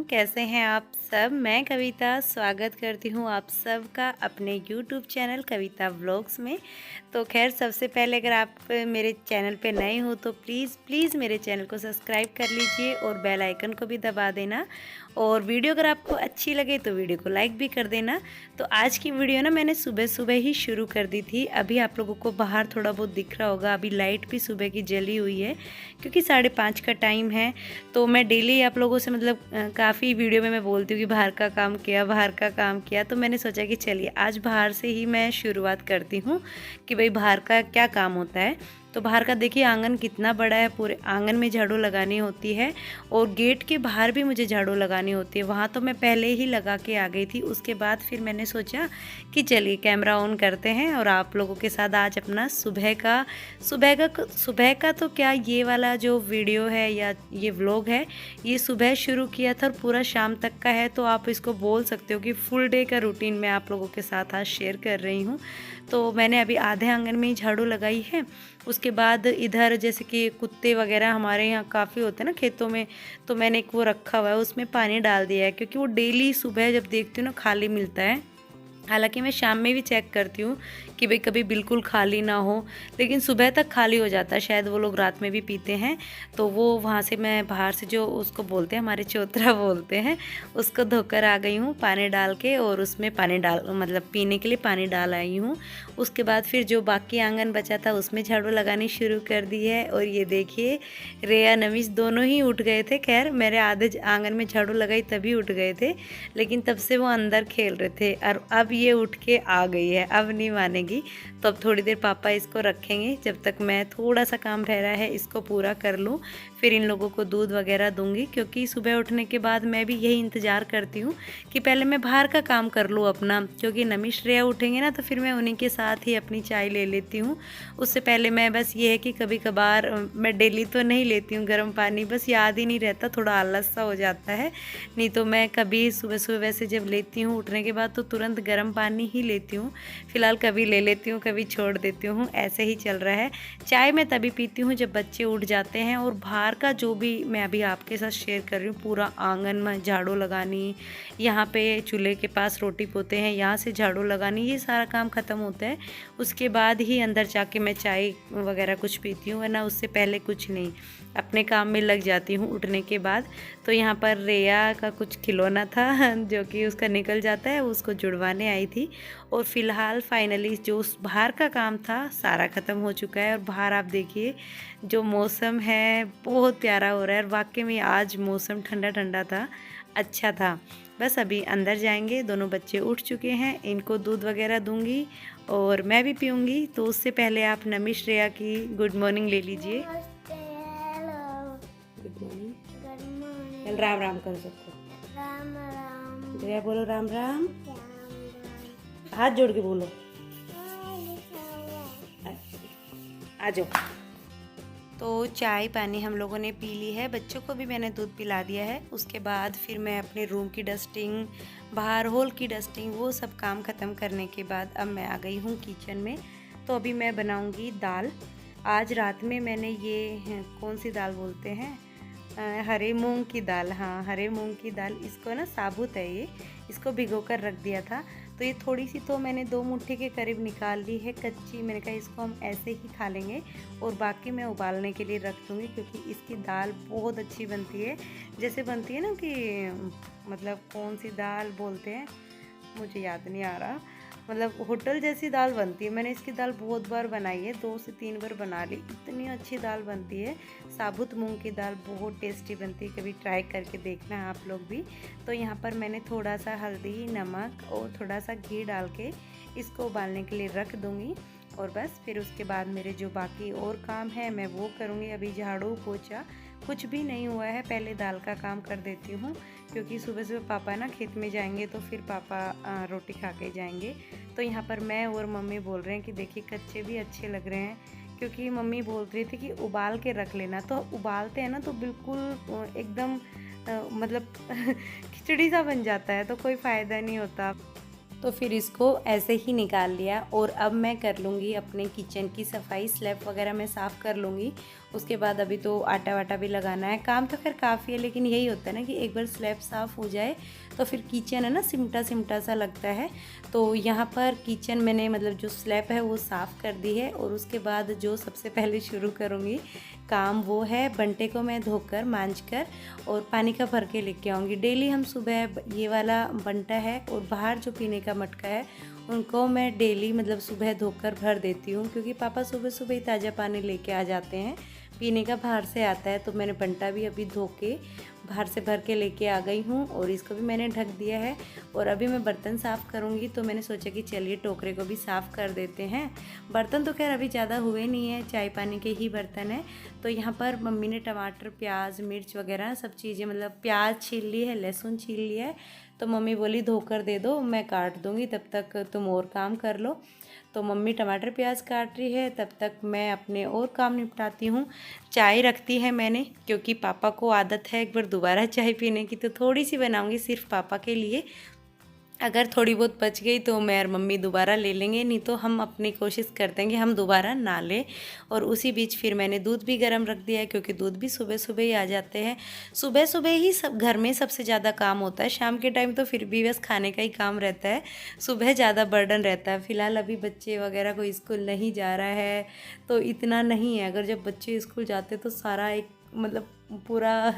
कैसे हैं आप सब। मैं कविता स्वागत करती हूँ आप सब का अपने यूट्यूब चैनल कविता व्लॉग्स में। तो खैर सबसे पहले अगर आप मेरे चैनल पे नए हो तो प्लीज़ मेरे चैनल को सब्सक्राइब कर लीजिए और बेल आइकन को भी दबा देना। और वीडियो अगर आपको अच्छी लगे तो वीडियो को लाइक भी कर देना। तो आज की वीडियो ना मैंने सुबह सुबह ही शुरू कर दी थी। अभी आप लोगों को बाहर थोड़ा बहुत दिख रहा होगा, अभी लाइट भी सुबह की जली हुई है क्योंकि 5:30 का टाइम है। तो मैं डेली आप लोगों से काफ़ी वीडियो में मैं बोलती हूँ कि बाहर का काम किया। तो मैंने सोचा कि चलिए आज बाहर से ही मैं शुरुआत करती हूँ कि भाई बाहर का क्या काम होता है। तो बाहर का देखिए आंगन कितना बड़ा है, पूरे आंगन में झाड़ू लगानी होती है और गेट के बाहर भी मुझे झाड़ू लगानी होती है। वहाँ तो मैं पहले ही लगा के आ गई थी। उसके बाद फिर मैंने सोचा कि चलिए कैमरा ऑन करते हैं और आप लोगों के साथ आज अपना सुबह का तो क्या, ये वाला जो वीडियो है या ये व्लॉग है ये सुबह शुरू किया था और पूरा शाम तक का है। तो आप इसको बोल सकते हो कि फुल डे का रूटीन मैं आप लोगों के साथ आज शेयर कर रही हूँ। तो मैंने अभी आधे आंगन में ही झाड़ू लगाई है। उसके बाद इधर जैसे कि कुत्ते वगैरह हमारे यहाँ काफ़ी होते हैं ना खेतों में, तो मैंने एक वो रखा हुआ है, उसमें पानी डाल दिया है क्योंकि वो डेली सुबह जब देखती हूँ ना खाली मिलता है। हालांकि मैं शाम में भी चेक करती हूँ कि भाई कभी बिल्कुल खाली ना हो, लेकिन सुबह तक खाली हो जाता है। शायद वो लोग रात में भी पीते हैं। तो वो वहाँ से मैं बाहर से जो उसको बोलते हैं, हमारे चौतरा बोलते हैं, उसको धोकर आ गई हूँ पानी डाल के। और उसमें पीने के लिए पानी डाल आई हूँ। उसके बाद फिर जो बाकी आंगन बचा था उसमें झाड़ू लगानी शुरू कर दी है। और ये देखिए रेया नमिश दोनों ही उठ गए थे। खैर मेरे आधे आंगन में झाड़ू लगाई तभी उठ गए थे, लेकिन तब से वो अंदर खेल रहे थे। और अब ये उठ के आ गई है, अब नहीं मानेगी। तो अब थोड़ी देर पापा इसको रखेंगे जब तक मैं थोड़ा सा काम रह रहा है इसको पूरा कर लूँ। फिर इन लोगों को दूध वगैरह दूंगी क्योंकि सुबह उठने के बाद मैं भी यही इंतज़ार करती हूँ कि पहले मैं बाहर का काम कर लूँ अपना, क्योंकि नमी श्रेया उठेंगे ना तो फिर मैं उन्हीं के साथ ही अपनी चाय ले लेती हूँ। उससे पहले मैं बस ये है कि कभी कभार मैं डेली तो नहीं लेती हूँ गर्म पानी, बस याद ही नहीं रहता, थोड़ा आलस सा हो जाता है। नहीं तो मैं कभी सुबह सुबह वैसे जब लेती हूँ उठने के बाद तो तुरंत गर्म पानी ही लेती हूँ। फ़िलहाल कभी ले लेती हूँ कभी छोड़ देती हूँ, ऐसे ही चल रहा है। चाय मैं तभी पीती हूँ जब बच्चे उठ जाते हैं। और बाहर का जो भी मैं अभी आपके साथ शेयर कर रही हूँ, पूरा आंगन में झाड़ू लगानी, यहाँ पे चूल्हे के पास रोटी पोते हैं यहाँ से झाड़ू लगानी, ये सारा काम ख़त्म होता है। उसके बाद ही अंदर जाके मैं चाय वगैरह कुछ पीती हूँ, वरना उससे पहले कुछ नहीं, अपने काम में लग जाती हूँ उठने के बाद। तो यहाँ पर रेया का कुछ खिलौना था जो कि उसका निकल जाता है, उसको जुड़वाने आई थी। और फ़िलहाल फाइनली जो उस बाहर का काम था सारा ख़त्म हो चुका है। और बाहर आप देखिए जो मौसम है बहुत प्यारा हो रहा है। और वाकई में आज मौसम ठंडा ठंडा था, अच्छा था। बस अभी अंदर जाएंगे, दोनों बच्चे उठ चुके हैं, इनको दूध वगैरह दूंगी और मैं भी पीऊँगी। तो उससे पहले आप नमी श्रेया की गुड मॉर्निंग ले लीजिए। Good morning. राम राम कर सकते राम राम। जया बोलो राम राम, हाथ जोड़ के बोलो। आ जाओ। तो चाय पानी हम लोगों ने पी ली है, बच्चों को भी मैंने दूध पिला दिया है। उसके बाद फिर मैं अपने रूम की डस्टिंग, बाहर हॉल की डस्टिंग, वो सब काम ख़त्म करने के बाद अब मैं आ गई हूँ किचन में। तो अभी मैं बनाऊँगी दाल। आज रात में मैंने ये कौन सी दाल बोलते हैं, हरे मूंग की दाल, हाँ हरे मूंग की दाल, इसको ना साबुत है ये, इसको भिगो कर रख दिया था। तो ये थोड़ी सी तो मैंने 2 मुट्ठी के करीब निकाल ली है कच्ची। मैंने कहा इसको हम ऐसे ही खा लेंगे और बाकी मैं उबालने के लिए रख दूँगी क्योंकि इसकी दाल बहुत अच्छी बनती है। जैसे बनती है ना कि कौन सी दाल बोलते हैं मुझे याद नहीं आ रहा, होटल जैसी दाल बनती है। मैंने इसकी दाल बहुत बार बनाई है, 2 से 3 बार बना ली, इतनी अच्छी दाल बनती है। साबुत मूंग की दाल बहुत टेस्टी बनती है, कभी ट्राई करके देखना आप लोग भी। तो यहाँ पर मैंने थोड़ा सा हल्दी, नमक और थोड़ा सा घी डाल के इसको उबालने के लिए रख दूँगी। और बस फिर उसके बाद मेरे जो बाकी और काम है मैं वो करूँगी। अभी झाड़ू पोछा कुछ भी नहीं हुआ है, पहले दाल का काम कर देती हूँ क्योंकि सुबह सुबह पापा ना खेत में जाएंगे तो फिर पापा रोटी खा के जाएंगे। तो यहाँ पर मैं और मम्मी बोल रहे हैं कि देखिए कच्चे भी अच्छे लग रहे हैं, क्योंकि मम्मी बोल रही थी कि उबाल के रख लेना। तो उबालते हैं ना तो बिल्कुल एकदम खिचड़ी सा बन जाता है, तो कोई फ़ायदा नहीं होता। तो फिर इसको ऐसे ही निकाल लिया। और अब मैं कर लूँगी अपने किचन की सफाई, स्लैब वगैरह मैं साफ़ कर लूँगी। उसके बाद अभी तो आटा वाटा भी लगाना है। काम तो खैर काफ़ी है, लेकिन यही होता है ना कि एक बार स्लैब साफ़ हो जाए तो फिर किचन है ना सिमटा सिमटा सा लगता है। तो यहाँ पर किचन मैंने मतलब जो स्लैब है वो साफ़ कर दी है। और उसके बाद जो सबसे पहले शुरू करूँगी काम वो है बंटे को मैं धोकर मांज कर और पानी का भर के लेके आऊँगी। डेली हम सुबह ये वाला बंटा है और बाहर जो पीने का मटका है उनको मैं डेली मतलब सुबह धोकर भर देती हूँ, क्योंकि पापा सुबह सुबह ही ताज़ा पानी लेके आ जाते हैं, पीने का बाहर से आता है। तो मैंने बंटा भी अभी धो के बाहर से भर के लेके आ गई हूँ और इसको भी मैंने ढक दिया है। और अभी मैं बर्तन साफ़ करूँगी, तो मैंने सोचा कि चलिए टोकरे को भी साफ़ कर देते हैं। बर्तन तो खैर अभी ज़्यादा हुए नहीं है, चाय पानी के ही बर्तन हैं। तो यहाँ पर मम्मी ने टमाटर, प्याज, मिर्च वगैरह सब चीज़ें मतलब प्याज छील ली है, लहसुन छील लिया है। तो मम्मी बोली धोकर दे दो, मैं काट दूँगी, तब तक तुम और काम कर लो। तो मम्मी टमाटर प्याज काट रही है, तब तक मैं अपने और काम निपटाती हूँ। चाय रखती है मैंने, क्योंकि पापा को आदत है एक बार दोबारा चाय पीने की, तो थोड़ी सी बनाऊँगी सिर्फ पापा के लिए। अगर थोड़ी बहुत बच गई तो मैं और मम्मी दोबारा ले लेंगे, नहीं तो हम अपनी कोशिश करते हैं कि हम दोबारा ना लें। और उसी बीच फिर मैंने दूध भी गर्म रख दिया है, क्योंकि दूध भी सुबह सुबह ही आ जाते हैं। सुबह सुबह ही सब घर में सबसे ज़्यादा काम होता है, शाम के टाइम तो फिर भी बस खाने का ही काम रहता है, सुबह ज़्यादा बर्डन रहता है। फ़िलहाल अभी बच्चे वगैरह कोई स्कूल नहीं जा रहा है तो इतना नहीं है। अगर जब बच्चे स्कूल जाते तो सारा एक मतलब पूरा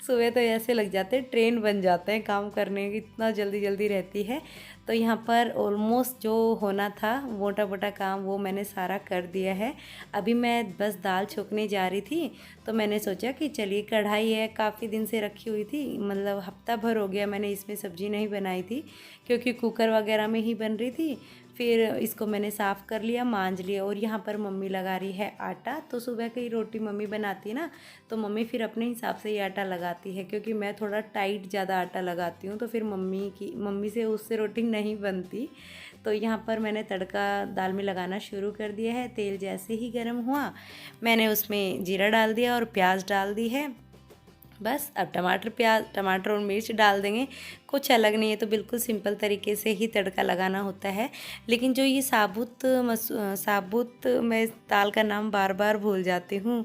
सुबह तो ऐसे लग जाते हैं, ट्रेन बन जाते हैं काम करने की, इतना जल्दी जल्दी रहती है। तो यहाँ पर ऑलमोस्ट जो होना था मोटा मोटा काम वो मैंने सारा कर दिया है। अभी मैं बस दाल छोंकने जा रही थी, तो मैंने सोचा कि चलिए कढ़ाई है, काफ़ी दिन से रखी हुई थी, मतलब हफ्ता भर हो गया मैंने इसमें सब्ज़ी नहीं बनाई थी, क्योंकि कुकर वगैरह में ही बन रही थी। फिर इसको मैंने साफ़ कर लिया, मांज लिया। और यहाँ पर मम्मी लगा रही है आटा। तो सुबह की रोटी मम्मी बनाती है ना, तो मम्मी फिर अपने हिसाब से ही आटा लगाती है, क्योंकि मैं थोड़ा टाइट ज़्यादा आटा लगाती हूँ, तो फिर मम्मी से उससे रोटी नहीं बनती। तो यहाँ पर मैंने तड़का दाल में लगाना शुरू कर दिया है। तेल जैसे ही गर्म हुआ मैंने उसमें जीरा डाल दिया और प्याज डाल दी है। बस अब टमाटर और मिर्च डाल देंगे, कुछ अलग नहीं है, तो बिल्कुल सिंपल तरीके से ही तड़का लगाना होता है। लेकिन जो ये साबुत मैं दाल का नाम बार बार भूल जाती हूँ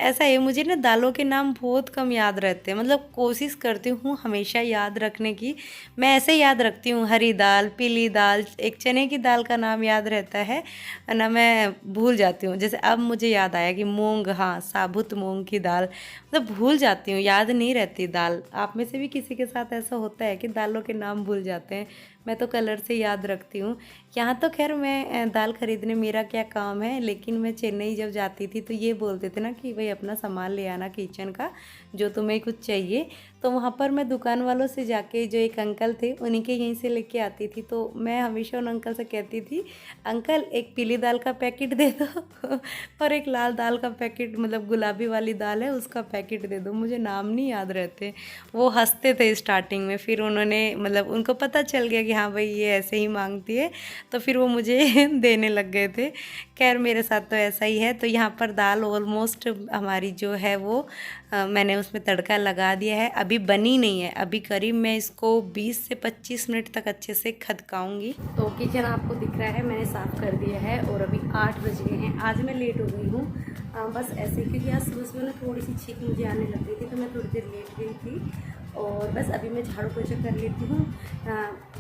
ऐसा है, मुझे ना दालों के नाम बहुत कम याद रहते हैं, मतलब कोशिश करती हूँ हमेशा याद रखने की। मैं ऐसे याद रखती हूँ हरी दाल, पीली दाल, एक चने की दाल का नाम याद रहता है ना, मैं भूल जाती हूँ। जैसे अब मुझे याद आया कि मूंग, हाँ साबुत मूंग की दाल, मतलब भूल जाती हूँ, याद नहीं रहती दाल। आप में से भी किसी के साथ ऐसा होता है कि दालों के नाम भूल जाते हैं? मैं तो कलर से याद रखती हूँ। यहाँ तो खैर मैं दाल खरीदने मेरा क्या काम है, लेकिन मैं चेन्नई जब जाती थी तो ये बोलते थे ना कि भाई अपना सामान ले आना किचन का, जो तुम्हें कुछ चाहिए। तो वहाँ पर मैं दुकान वालों से जाके, जो एक अंकल थे उन्हीं के यहीं से लेके आती थी। तो मैं हमेशा उन अंकल से कहती थी, अंकल एक पीली दाल का पैकेट दे दो और एक लाल दाल का पैकेट, मतलब गुलाबी वाली दाल है उसका पैकेट दे दो, मुझे नाम नहीं याद रहते। वो हंसते थे स्टार्टिंग में, फिर उन्होंने मतलब उनको पता चल गया कि हाँ भाई ये ऐसे ही मांगती है, तो फिर वो मुझे देने लग गए थे। खैर मेरे साथ तो ऐसा ही है। तो यहाँ पर दाल ऑलमोस्ट हमारी जो है वो मैंने उसमें तड़का लगा दिया है, अभी बनी नहीं है, अभी करीब मैं इसको 20 से 25 मिनट तक अच्छे से खदकाऊंगी। तो किचन आपको दिख रहा है मैंने साफ़ कर दिया है और अभी 8 बज गए हैं। आज मैं लेट हो गई हूँ बस ऐसे, क्योंकि आज सुबह सुबह ना थोड़ी सी छींक मुझे आने लग गई थी, तो मैं थोड़ी देर लेट गई थी। और बस अभी मैं झाड़ू पोछा कर लेती हूँ।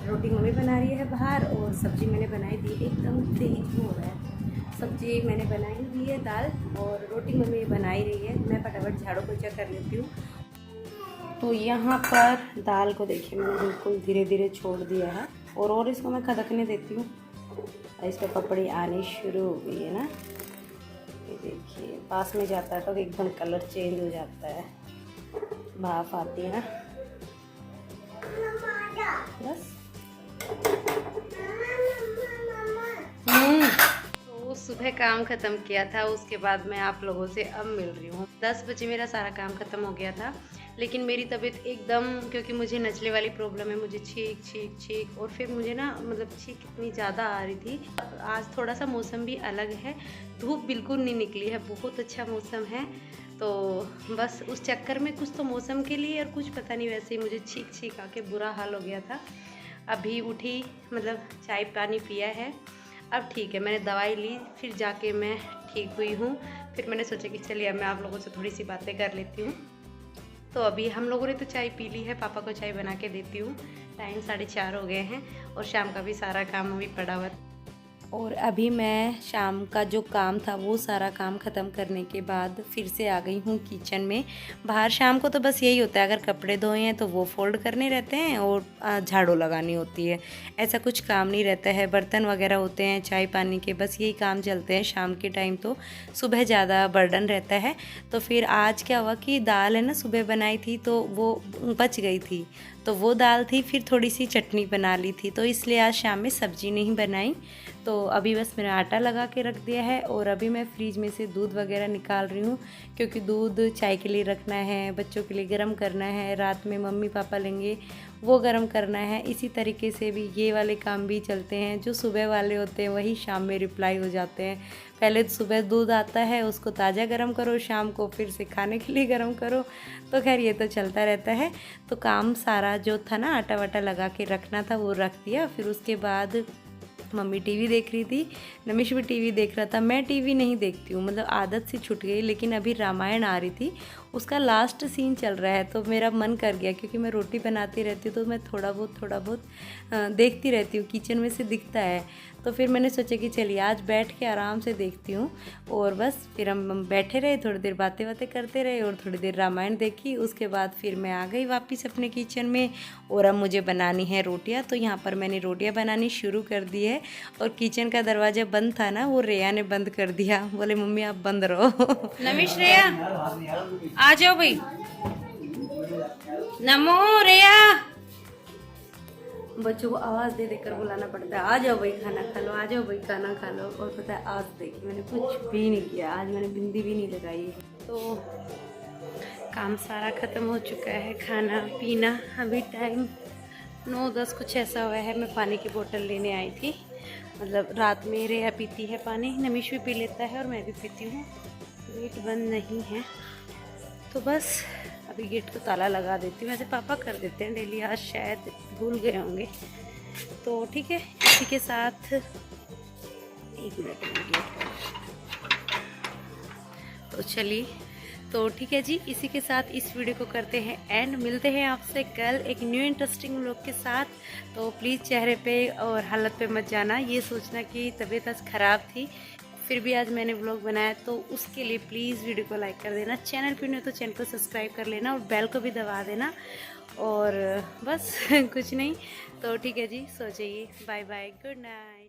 रोटी मम्मी बना रही है बाहर और सब्ज़ी मैंने बनाई दी, एकदम तेज हो रहा है। सब्ज़ी मैंने बनाई दी है दाल, और रोटी मम्मी बना ही रही है, मैं फटाफट झाड़ू पोछा कर लेती हूँ। तो यहाँ पर दाल को देखिए मैंने बिल्कुल धीरे धीरे छोड़ दिया है, और इसको मैं खदकने देती हूँ। इस पर पपड़ी आनी शुरू हो गई है ना, ये देखिए पास में जाता है तो एकदम कलर चेंज हो जाता है, भाप आती है ना। बस तो सुबह काम ख़त्म किया था, उसके बाद मैं आप लोगों से अब मिल रही हूँ। 10 बजे मेरा सारा काम ख़त्म हो गया था, लेकिन मेरी तबीयत एकदम, क्योंकि मुझे नचले वाली प्रॉब्लम है, मुझे छींक और फिर मुझे ना मतलब छींक इतनी ज़्यादा आ रही थी। आज थोड़ा सा मौसम भी अलग है, धूप बिल्कुल नहीं निकली है, बहुत अच्छा मौसम है। तो बस उस चक्कर में कुछ तो मौसम के लिए और कुछ पता नहीं, वैसे ही मुझे छींक आके बुरा हाल हो गया था। अभी उठी, मतलब चाय पानी पिया है, अब ठीक है। मैंने दवाई ली, फिर जाके मैं ठीक हुई हूँ। फिर मैंने सोचा कि चलिए अब मैं आप लोगों से थोड़ी सी बातें कर लेती हूँ। तो अभी हम लोगों ने तो चाय पी ली है, पापा को चाय बना के देती हूँ। टाइम 4:30 हो गए हैं और शाम का भी सारा काम अभी पड़ा हुआ। और अभी मैं शाम का जो काम था वो सारा काम ख़त्म करने के बाद फिर से आ गई हूँ किचन में। बाहर शाम को तो बस यही होता है, अगर कपड़े धोए हैं तो वो फोल्ड करने रहते हैं और झाड़ू लगानी होती है। ऐसा कुछ काम नहीं रहता है। बर्तन वगैरह होते हैं, चाय पानी के, बस यही काम चलते हैं शाम के टाइम। तो सुबह ज़्यादा बर्डन रहता है। तो फिर आज क्या हुआ कि दाल है ना, सुबह बनाई थी तो वो बच गई थी, तो वो दाल थी, फिर थोड़ी सी चटनी बना ली थी, तो इसलिए आज शाम में सब्ज़ी नहीं बनाई। तो अभी बस मैंने आटा लगा के रख दिया है और अभी मैं फ्रिज में से दूध वगैरह निकाल रही हूँ, क्योंकि दूध चाय के लिए रखना है, बच्चों के लिए गर्म करना है, रात में मम्मी पापा लेंगे वो गर्म करना है। इसी तरीके से भी ये वाले काम भी चलते हैं, जो सुबह वाले होते हैं वही शाम में रिप्लाई हो जाते हैं। पहले सुबह दूध आता है, उसको ताज़ा गर्म करो, शाम को फिर से खाने के लिए गर्म करो। तो खैर ये तो चलता रहता है। तो काम सारा जो था ना, आटा वाटा लगा के रखना था वो रख दिया। फिर उसके बाद मम्मी टीवी देख रही थी, नमिश भी टीवी देख रहा था। मैं टीवी नहीं देखती हूँ, मतलब आदत सी छूट गई, लेकिन अभी रामायण आ रही थी, उसका लास्ट सीन चल रहा है तो मेरा मन कर गया, क्योंकि मैं रोटी बनाती रहती हूँ तो मैं थोड़ा बहुत देखती रहती हूँ, किचन में से दिखता है। तो फिर मैंने सोचा कि चलिए आज बैठ के आराम से देखती हूँ। और बस फिर हम बैठे रहे, थोड़ी देर बातें करते रहे और थोड़ी देर रामायण देखी। उसके बाद फिर मैं आ गई वापस अपने किचन में और अब मुझे बनानी है रोटियाँ। तो यहाँ पर मैंने रोटियाँ बनानी शुरू कर दी है और किचन का दरवाज़ा बंद था ना, वो रेया ने बंद कर दिया, बोले मम्मी आप बंद रहो। नमिश, रेया आ जाओ भाई, नमो रेया। बच्चों को आवाज़ दे देकर बुलाना पड़ता है, आ जाओ भाई खाना खा लो, आ जाओ भाई खाना खा लो। और पता है आज देखिए मैंने कुछ भी नहीं किया, आज मैंने बिंदी भी नहीं लगाई। तो काम सारा ख़त्म हो चुका है, खाना पीना। अभी टाइम 9-10 कुछ ऐसा हुआ है। मैं पानी की बोतल लेने आई थी, मतलब रात में रेया पीती है पानी, नमिश भी पी लेता है और मैं भी पीती हूँ। गेट बंद नहीं है तो बस अभी गेट को ताला लगा देती हूँ। वैसे पापा कर देते हैं डेली, आज शायद भूल गए होंगे। तो ठीक है, इसी के साथ 1 मिनट में गेट, तो चलिए, तो ठीक है जी, इसी के साथ इस वीडियो को करते हैं एंड। मिलते हैं आपसे कल एक न्यू इंटरेस्टिंग व्लॉग के साथ। तो प्लीज़ चेहरे पे और हालत पे मत जाना, ये सोचना कि तबीयत आज ख़राब थी, फिर भी आज मैंने व्लॉग बनाया। तो उसके लिए प्लीज़ वीडियो को लाइक कर देना, चैनल पे नहीं हो तो चैनल को सब्सक्राइब कर लेना और बेल को भी दबा देना। और बस कुछ नहीं, तो ठीक है जी, सो जाइए, बाय बाय, गुड नाइट।